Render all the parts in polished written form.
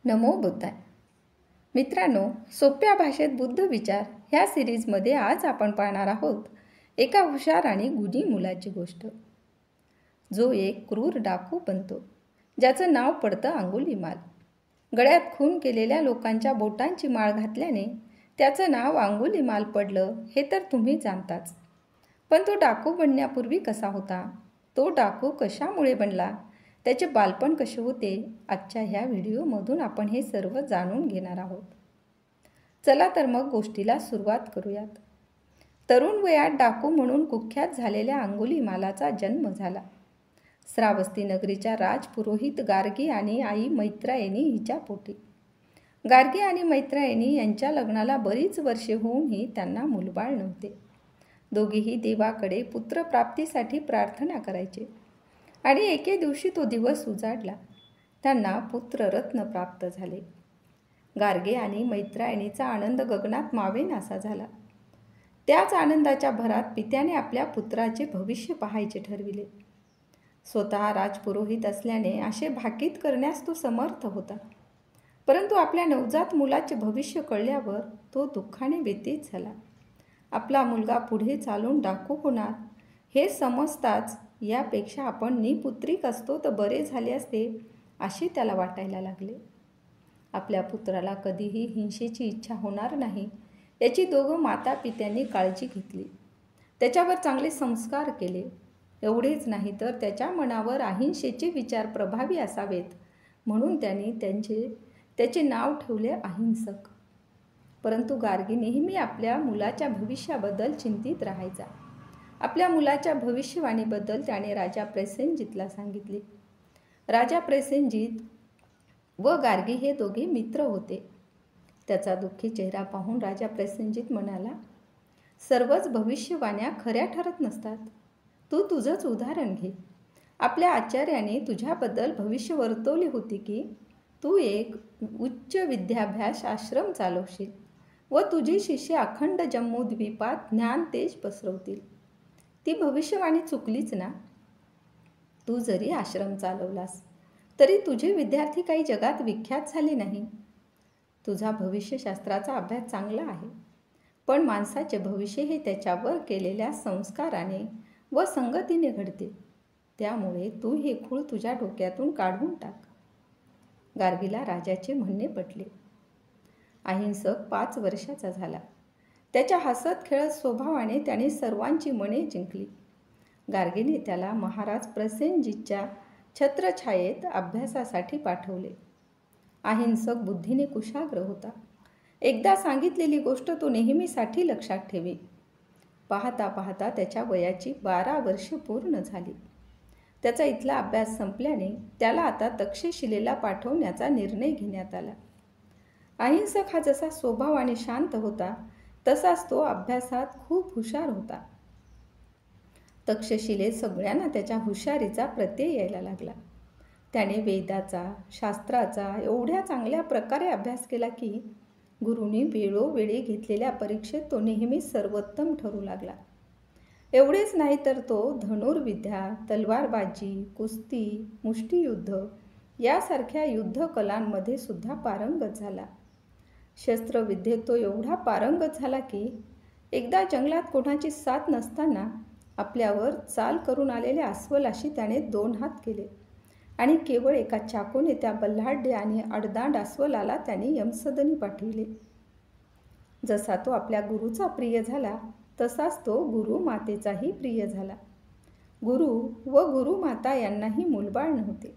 नमो बुद्धाय. मित्रांनो, सोप्या भाषेत बुद्ध विचार ह्या सिरीजमध्ये आज आपण पाहणार आहोत एका हुशार आणि गुणी मुलाची गोष्ट, जो एक क्रूर डाकू बनतो, ज्याचं नाव पडतं अंगुलीमाल. गळ्यात खून केलेल्या लोकांच्या बोटांची माळ घातल्याने त्याचं नाव अंगुलीमाल पडलं हे तर तुम्ही जाणताच. पण तो डाकू बनण्यापूर्वी कसा होता, तो डाकू कशामुळे बनला, त्याचे बालपण कसे होते, आजच्या ह्या व्हिडिओमधून आपण हे सर्व जाणून घेणार आहोत. चला तर मग गोष्टीला सुरुवात करूयात. तरुण वयात डाकू म्हणून कुख्यात झालेल्या अंगुलीमालाचा जन्म झाला. श्रावस्ती नगरीच्या राजपुरोहित गार्गी आणि आई मैत्रायणी हिच्या पोटी. गार्गी आणि मैत्रायणी यांच्या लग्नाला बरीच वर्षे होऊनही त्यांना मूलबाळ नव्हते. दोघेही देवाकडे पुत्रप्राप्तीसाठी प्रार्थना करायचे आणि एके दिवशी तो दिवस उजाडला. त्यांना पुत्ररत्न प्राप्त झाले. गार्गे आणि मैत्रायणीचा आनंद गगनात मावेनासा झाला. त्याच आनंदाच्या भरात पित्याने आपल्या पुत्राचे भविष्य पाहायचे ठरविले. स्वतः राजपुरोहित असल्याने असे भाकीत करण्यास तो समर्थ होता. परंतु आपल्या नवजात मुलाचे भविष्य कळल्यावर तो दुःखाने व्यथित झाला. आपला मुलगा पुढे चालून डाकू होणार हे समजताच यापेक्षा आपण निपुत्रिक असतो तर बरे झाले असते असे त्याला वाटायला लागले. आपल्या पुत्राला कधीही हिंसेची इच्छा होणार नाही याची दोघं माता पित्यांनी काळजी घेतली. त्याच्यावर चांगले संस्कार केले. एवढेच नाही तर त्याच्या मनावर अहिंसेचे विचार प्रभावी असावेत म्हणून त्यांनी त्याचे नाव ठेवले अहिंसक. परंतु गार्गी नेहमी आपल्या मुलाच्या भविष्याबद्दल चिंतित राहायचा. आपल्या मुलाच्या भविष्यवाणीबद्दल त्याने राजा प्रसेनजितला सांगितले. राजा प्रसेनजित व गार्गी हे दोघे मित्र होते. त्याचा दुःखी चेहरा पाहून राजा प्रसेनजित म्हणाला, सर्वच भविष्यवाण्या खऱ्या ठरत नसतात. तू तुझंच उदाहरण घे. आपल्या आचार्याने तुझ्याबद्दल भविष्य वर्तवली होती की तू एक उच्च विद्याभ्यास आश्रम चालवशील व तुझे शिष्य अखंड जम्मूद्वीपात ज्ञान तेज पसरवतील. ती भविष्यवाणी चुकलीच ना? तू जरी आश्रम चालवलास तरी तुझे विद्यार्थी काही जगात विख्यात झाले नाही. तुझा भविष्यशास्त्राचा अभ्यास चांगला आहे, पण माणसाचे भविष्य हे त्याच्यावर केलेल्या संस्काराने व संगतीने घडते. त्यामुळे तू हे खूळ तुझ्या डोक्यातून काढून टाक. गार्गीला राजाचे म्हणणे पटले. अहिंसक 5 वर्षाचा झाला. त्याच्या हसत खेळत स्वभावाने त्याने सर्वांची मने जिंकली. गार्गीने त्याला महाराज प्रसेनजितच्या छत्रछायेत अभ्यासासाठी पाठवले. अहिंसक बुद्धीने कुशाग्र होता. एकदा सांगितलेली गोष्ट तो नेहमीसाठी लक्षात ठेवी. पाहता पाहता त्याच्या वयाची 12 वर्ष पूर्ण झाली. त्याचा इथला अभ्यास संपल्याने त्याला आता तक्षशिलेला पाठवण्याचा निर्णय घेण्यात आला. अहिंसक हा जसा स्वभावाने शांत होता तसाच तो अभ्यासात खूप हुशार होता. तक्षशिलेत सगळ्यांना त्याच्या हुशारीचा प्रत्यय यायला लागला. त्याने वेदाचा, शास्त्राचा एवढ्या चांगल्या प्रकारे अभ्यास केला की गुरुनी वेळोवेळी घेतलेल्या परीक्षेत तो नेहमीच सर्वोत्तम ठरू लागला. एवढेच नाही तर तो धनुर्विद्या, तलवारबाजी, कुस्ती, मुष्टियुद्ध यासारख्या युद्धकलांमध्ये सुद्धा पारंगत झाला. शस्त्रविद्येत तो एवढा पारंगत झाला की एकदा जंगलात कोणाची साथ नसताना आपल्यावर चाल करून आलेल्या अस्वलाशी त्याने 2 हात केले आणि केवळ एका चाकूने त्या बल्लाढ्य आणि अडदांड अस्वलाला त्याने यमसदनी पाठविले. जसा तो आपल्या गुरुचा प्रिय झाला तसाच तो गुरुमातेचाही प्रिय झाला. गुरु व गुरुमाता यांनाही मूलबाळ नव्हते.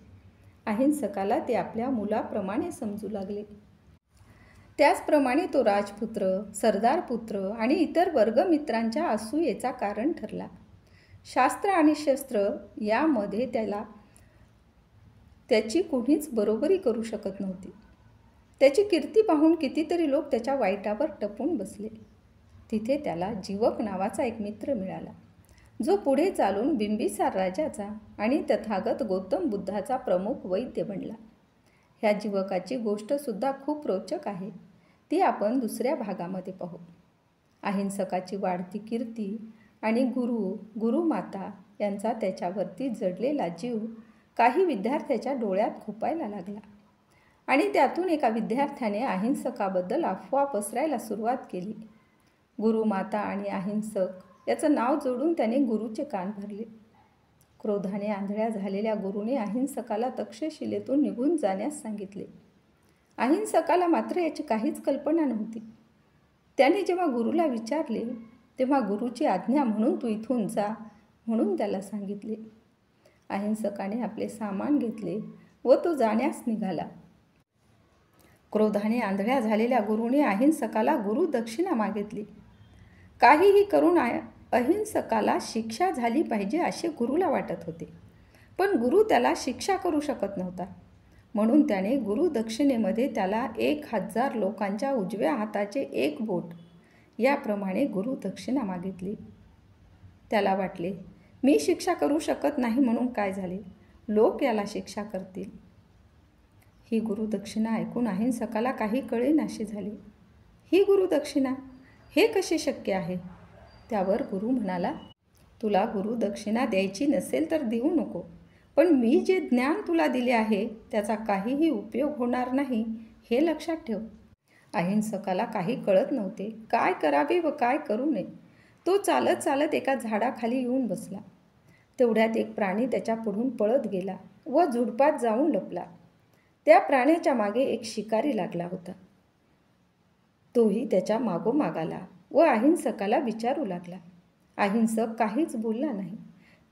अहिंसकाला ते आपल्या मुलाप्रमाणे समजू लागले. त्याचप्रमाणे तो राजपुत्र, सरदारपुत्र आणि इतर वर्गमित्रांच्या असूयेचा कारण ठरला. शास्त्र आणि शस्त्र यामध्ये त्याची कोणीच बरोबरी करू शकत नव्हती. त्याची कीर्ती पाहून कितीतरी लोक त्याच्या वाईटावर टपून बसले. तिथे त्याला जीवक नावाचा एक मित्र मिळाला, जो पुढे चालून बिंबिसार राजाचा आणि तथागत गौतम बुद्धाचा प्रमुख वैद्य बनला. ह्या जीवकाची गोष्टसुद्धा खूप रोचक आहे. ती आपण दुसऱ्या भागामध्ये पाहू. अहिंसकाची वाढती कीर्ती आणि गुरुमाता यांचा त्याच्यावरती जडलेला जीव काही विद्यार्थ्याच्या डोळ्यात खुपायला लागला. आणि त्यातून एका विद्यार्थ्याने अहिंसकाबद्दल अफवा पसरायला सुरुवात केली. गुरु, माता आणि अहिंसक याचं नाव जोडून त्याने गुरुचे कान भरले. क्रोधाने आंधळ्या झालेल्या गुरुने अहिंसकाला तक्षशिलेतून निघून जाण्यास सांगितले. अहिंसकाला मात्र याची काहीच कल्पना नव्हती. त्याने जेव्हा गुरुला विचारले तेव्हा गुरुची आज्ञा म्हणून तू इथून जा म्हणून त्याला सांगितले. अहिंसकाने आपले सामान घेतले व तो जाण्यास निघाला. क्रोधाने आंधळ्या झालेल्या गुरुने अहिंसकाला गुरुदक्षिणा मागितली. काहीही करून अहिंसकाला शिक्षा झाली पाहिजे असे गुरुला वाटत होते, पण गुरु त्याला शिक्षा करू शकत नव्हता. म्हणून त्याने गुरुदक्षिणेमध्ये त्याला 1000 लोकांच्या उजव्या हाताचे एक बोट याप्रमाणे गुरुदक्षिणा मागितली. त्याला वाटले, मी शिक्षा करू शकत नाही म्हणून काय झाले, लोक याला शिक्षा करतील. ही गुरुदक्षिणा ऐकून अहिंसकाला काही कळेनासे झाले. ही गुरुदक्षिणा, हे कसे शक्य आहे? त्यावर गुरु म्हणाला, तुला गुरुदक्षिणा द्यायची नसेल तर देऊ नको, पण मी जे ज्ञान तुला दिले आहे त्याचा काहीही उपयोग होणार नाही हे लक्षात ठेव. अहिंसकाला काही कळत नव्हते, काय करावे व काय करू नये. तो चालत चालत एका झाडाखाली येऊन बसला. तेवढ्यात एक प्राणी त्याच्या पुढून पळत गेला व झुडपात जाऊन लपला. त्या प्राण्याच्या मागे एक शिकारी लागला होता. तोही त्याच्या मागोमाग आला व अहिंसकाला विचारू लागला. अहिंसक काहीच बोलला नाही.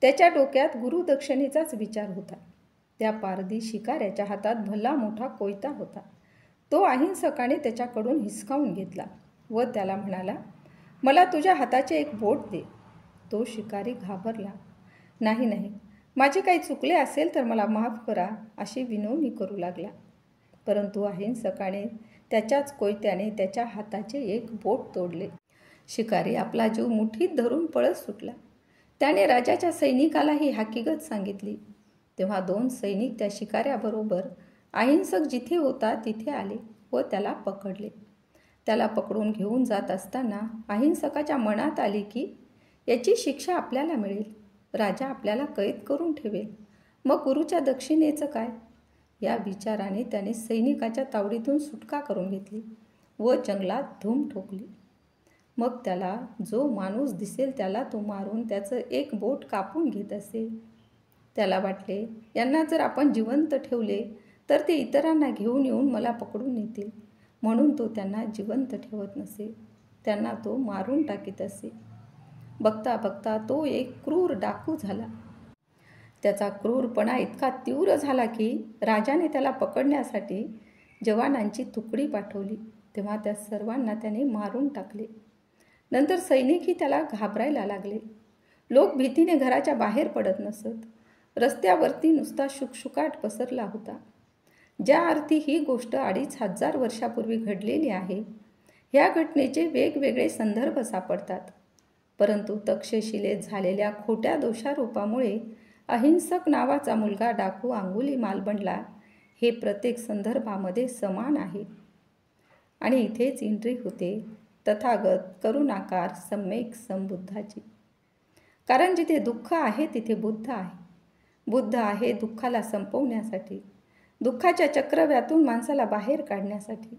त्याच्या डोक्यात गुरुदक्षिणेचाच विचार होता. त्या पारधी शिकाऱ्याच्या हातात भला मोठा कोयता होता. तो अहिंसकाने त्याच्याकडून हिसकावून घेतला व त्याला म्हणाला, मला तुझ्या हाताचे एक बोट दे. तो शिकारी घाबरला. नाही नाही, माझे काही चुकले असेल तर मला माफ करा अशी विनवणी करू लागला. परंतु अहिंसकाने त्याच्याच कोयत्याने त्याच्या हाताचे एक बोट तोडले. शिकारी आपला जीव मुठीत धरून पळत सुटला. त्याने राजाच्या सैनिकाला ही हकीकत सांगितली. तेव्हा 2 सैनिक त्या शिकाऱ्याबरोबर अहिंसक जिथे होता तिथे आले व त्याला पकडले. त्याला पकडून घेऊन जात असताना अहिंसकाच्या मनात आली की याची शिक्षा आपल्याला मिळेल, राजा आपल्याला कैद करून ठेवेल, मग गुरुच्या दक्षिणेचं काय? या विचाराने त्याने सैनिकाच्या तावडीतून सुटका करून घेतली व जंगलात धूम ठोकली. मग त्याला जो माणूस दिसेल त्याला तो मारून त्याचं एक बोट कापून घेत असे. त्याला वाटले, यांना जर आपण जिवंत ठेवले तर ते इतरांना घेऊन येऊन मला पकडून नेतील, म्हणून तो त्यांना जिवंत ठेवत नसे, त्यांना तो मारून टाकीत असे. बघता बघता तो एक क्रूर डाकू झाला. त्याचा क्रूरपणा इतका तीव्र झाला की राजाने त्याला पकडण्यासाठी जवानांची तुकडी पाठवली. तेव्हा त्या सर्वांना त्याने मारून टाकले. नंतर सैनिकही त्याला घाबरायला लागले. लोक भीतीने घराच्या बाहेर पडत नसत. रस्त्यावरती नुसता शुकशुकाट पसरला होता. ज्या अर्थी ही गोष्ट 2500 वर्षापूर्वी घडलेली आहे, ह्या घटनेचे वेगवेगळे संदर्भ सापडतात. परंतु तक्षशिलेत झालेल्या खोट्या दोषारोपामुळे अहिंसक नावाचा मुलगा डाकू अंगुलीमाल बनला, हे प्रत्येक संदर्भामध्ये समान आहे. आणि इथेच एंट्री होते तथागत करुणाकार सम्यक संबुद्धाची. कारण जिथे दुःख आहे तिथे बुद्ध आहे. बुद्ध आहे दुःखाला संपवण्यासाठी, दुःखाच्या चक्रव्यातून माणसाला बाहेर काढण्यासाठी,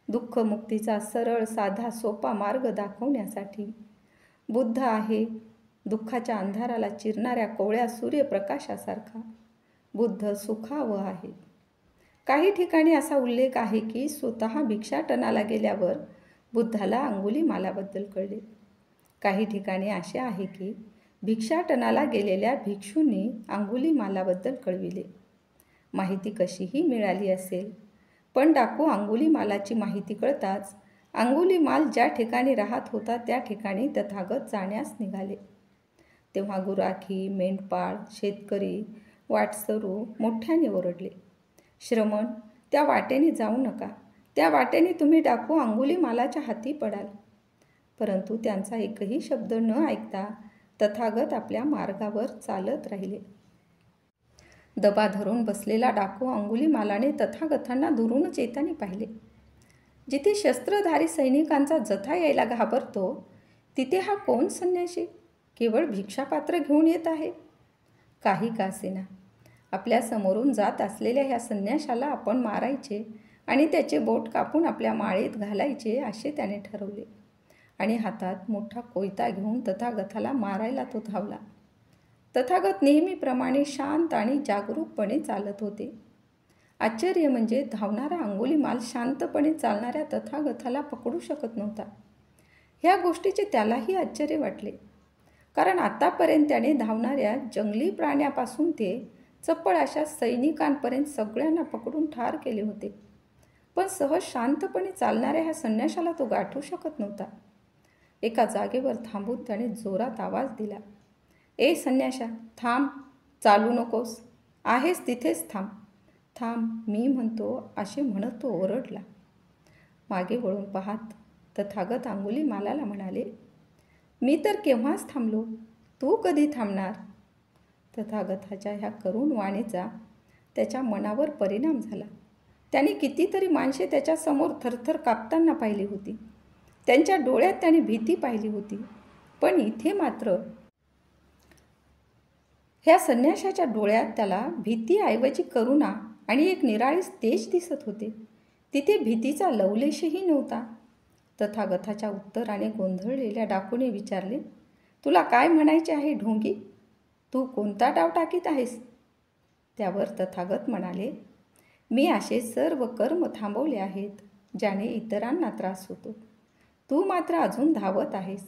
दुःख मुक्तीचा सरळ साधा सोपा मार्ग दाखवण्यासाठी. बुद्ध आहे दुःखाच्या अंधाराला चिरणाऱ्या कोवळ्या सूर्यप्रकाशासारखा. बुद्ध सुखावह आहे. काही ठिकाणी असा उल्लेख आहे की स्वतः भिक्षाटनाला गेल्यावर बुद्धाला अंगुलीमालाबद्दल कळले. काही ठिकाणी असे आहे की भिक्षाटनाला गेलेल्या भिक्षूंनी अंगुलीमालाबद्दल कळविले. माहिती कशीही मिळाली असेल, पण डाकू अंगुलीमालाची माहिती कळताच अंगुलीमाल ज्या ठिकाणी राहत होता त्या ठिकाणी तथागत जाण्यास निघाले. तेव्हा गुराखी, मेंढपाळ, शेतकरी, वाटसरू मोठ्याने ओरडले, श्रमण, त्या वाटेने जाऊ नका, त्या वाटेने तुम्ही डाकू अंगुलीमालाच्या हाती पडाल. परंतु त्यांचा एकही शब्द न ऐकता तथागत आपल्या मार्गावर चालत राहिले. दबा धरून बसलेला डाकू अंगुलीमालाने तथागतांना दुरूनच येताना पाहिले. जिथे शस्त्रधारी सैनिकांचा जथा यायला घाबरतो तिथे हा कोण संन्यासी केवळ भिक्षापात्र घेऊन येत आहे? काही का असेना, आपल्या समोरून जात असलेल्या ह्या संन्याशाला आपण मारायचे आणि त्याचे बोट कापून आपल्या माळेत घालायचे असे त्याने ठरवले आणि हातात मोठा कोयता घेऊन तथागताला मारायला तो धावला. तथागत नेहमीप्रमाणे शांत आणि जागरूकपणे चालत होते. आश्चर्य म्हणजे धावणारा अंगुलीमाल शांतपणे चालणाऱ्या तथागताला पकडू शकत नव्हता. ह्या गोष्टीचे त्यालाही आश्चर्य वाटले, कारण आतापर्यंत त्याने धावणाऱ्या जंगली प्राण्यापासून ते चप्पळ अशा सैनिकांपर्यंत सगळ्यांना पकडून ठार केले होते, पण सहज शांतपणे चालणाऱ्या ह्या संन्याशाला तो गाठू शकत नव्हता. एका जागेवर थांबून त्याने जोरात आवाज दिला, ए संन्याशा, थांब, चालू नकोस, आहेस तिथेच थांब, थांब, मी म्हणतो असे म्हणत तो ओरडला. मागे वळून पाहत तथागत अंगुलीमालाला म्हणाले, मी तर केव्हाच थांबलो, तू कधी थांबणार? तथागताच्या ह्या करुण वाणीचा त्याच्या मनावर परिणाम झाला. त्याने कितीतरी माणसे त्याच्यासमोर थरथर कापताना पाहिली होती. त्यांच्या डोळ्यात त्याने भीती पाहिली होती, पण इथे मात्र ह्या संन्याशाच्या डोळ्यात त्याला भीतीऐवजी करुणा आणि एक निराळीच तेज दिसत होते. तिथे भीतीचा लवलेशही नव्हता. तथागताच्या उत्तराने गोंधळलेल्या डाकूने विचारले, तुला काय म्हणायचे आहे ढोंगी? तू कोणता डाव टाकीत आहेस? त्यावर तथागत म्हणाले, मी असे सर्व कर्म थांबवले आहेत ज्याने इतरांना त्रास होतो. तू मात्र अजून धावत आहेस.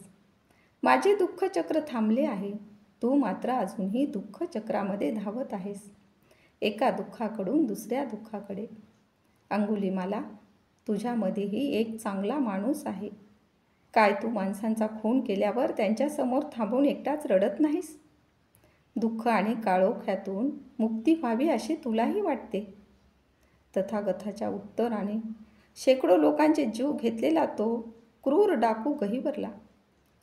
माझे दुःखचक्र थांबले आहे, तू मात्र अजूनही दुःखचक्रामध्ये धावत आहेस, एका दुःखाकडून दुसऱ्या दुःखाकडे. अंगुलीमाला, तुझ्यामध्येही एक चांगला माणूस आहे. काय तू माणसांचा खून केल्यावर त्यांच्यासमोर थांबून एकटाच रडत नाहीस? दुःख आणि काळोख्यातून मुक्ती व्हावी असे तुलाही वाटते. तथागताच्या उत्तराने शेकडो लोकांचे जीव घेतलेला तो क्रूर डाकू गहिवरला.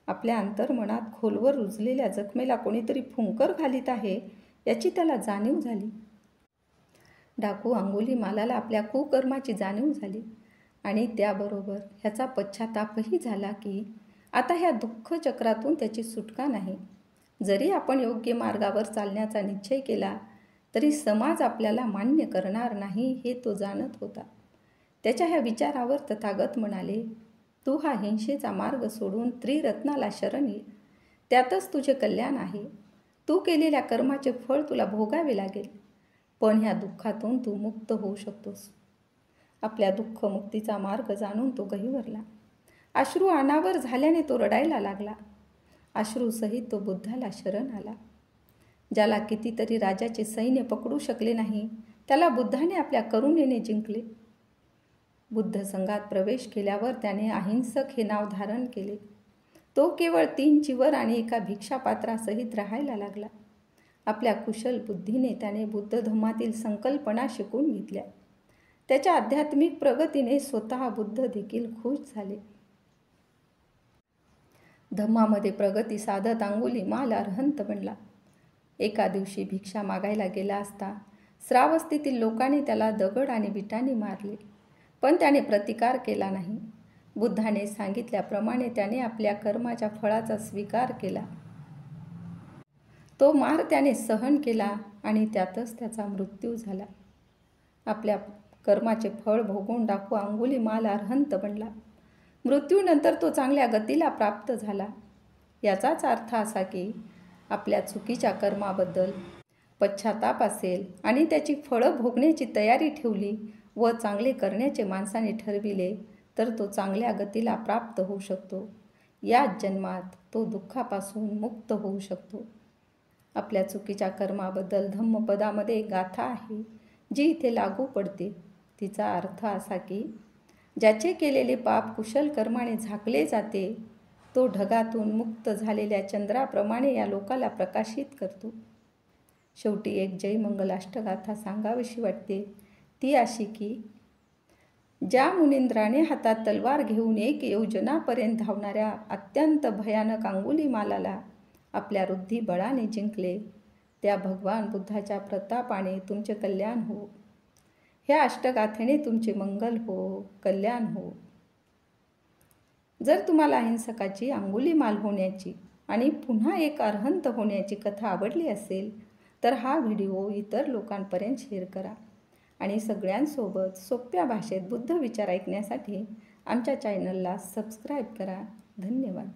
आपल्या अंतर्मनात खोलवर रुजलेल्या जखमेला कोणीतरी फुंकर घालीत आहे याची त्याला जाणीव झाली. डाकू अंगुलीमालाला आपल्या कुकर्माची जाणीव झाली आणि त्याबरोबर ह्याचा पश्चातापही झाला की आता ह्या दुःखचक्रातून त्याची सुटका नाही. जरी आपण योग्य मार्गावर चालण्याचा निश्चय केला तरी समाज आपल्याला मान्य करणार नाही हे तो जाणत होता. त्याच्या ह्या विचारावर तथागत म्हणाले, तू हा हिंसेचा मार्ग सोडून त्रिरत्नाला शरण ये, त्यातच तुझे कल्याण आहे. तू केलेल्या कर्माचे फळ तुला भोगावे लागेल, पण ह्या दुःखातून तू मुक्त होऊ शकतोस. आपल्या दुःखमुक्तीचा मार्ग जाणून तो गहिवरला. अश्रू अनावर झाल्याने तो रडायला लागला. अश्रूसहित तो बुद्धाला शरण आला. ज्याला कितीतरी राजाचे सैन्य पकडू शकले नाही त्याला बुद्धाने आपल्या करुणेने जिंकले. बुद्ध संघात प्रवेश केल्यावर त्याने अहिंसक हे नाव धारण केले. तो केवळ 3 चिवर आणि एका भिक्षापात्रासहित राहायला लागला. आपल्या कुशल बुद्धीने त्याने बुद्ध धम्मातील संकल्पना शिकून घेतल्या. त्याच्या आध्यात्मिक प्रगतीने स्वतः बुद्ध देखील खुश झाले. धम्मामध्ये प्रगती साधत अंगुलीमाल अरहंत बनला. एका दिवशी भिक्षा मागायला गेला असता श्रावस्तीतील लोकांनी त्याला दगड आणि विटांनी मारले, पण त्याने प्रतिकार केला नाही. बुद्धाने सांगितल्याप्रमाणे त्याने आपल्या कर्माच्या फळाचा स्वीकार केला. तो मार त्याने सहन केला आणि त्यातच त्याचा मृत्यू झाला. आपल्या कर्माचे फळ भोगून डाकू अंगुलीमाल अरहंत बनला. मृत्यूनंतर तो चांगल्या गतीला प्राप्त झाला. याचाच अर्थ असा की आपल्या चुकीच्या कर्माबद्दल पश्चाताप असेल आणि त्याची फळं भोगण्याची तयारी ठेवली व चांगले करण्याचे माणसाने ठरविले तर तो चांगल्या गतीला प्राप्त होऊ शकतो. याच जन्मात तो दुःखापासून मुक्त होऊ शकतो. आपल्या चुकीच्या कर्माबद्दल धम्मपदामध्ये एक गाथा आहे जी इथे लागू पडते. तिचा अर्थ असा की ज्याचे केलेले पाप कुशल कर्माने झाकले जाते तो ढगातून मुक्त झालेल्या चंद्राप्रमाणे या लोकाला प्रकाशित करतो. शेवटी एक जय मंगलाष्टगाथा सांगावीशी वाटते, ती अशी की ज्या मुनींद्राने हातात तलवार घेऊन 1 योजनापर्यंत धावणाऱ्या अत्यंत भयानक अंगुलीमालाला आपल्या रुद्धी बळाने जिंकले, त्या भगवान बुद्धाच्या प्रतापाने तुमचे कल्याण हो. ह्या अष्टगाथेने तुमचे मंगल हो, कल्याण हो. जर तुम्हाला अहिंसकाची अंगुलीमाल होण्याची आणि पुन्हा एक अरहंत होण्याची कथा आवडली असेल तर हा व्हिडिओ इतर लोकांपर्यंत शेअर करा आणि सगळ्यांसोबत सोप्या भाषेत बुद्ध विचार ऐकण्यासाठी आमच्या चॅनलला सबस्क्राईब करा. धन्यवाद.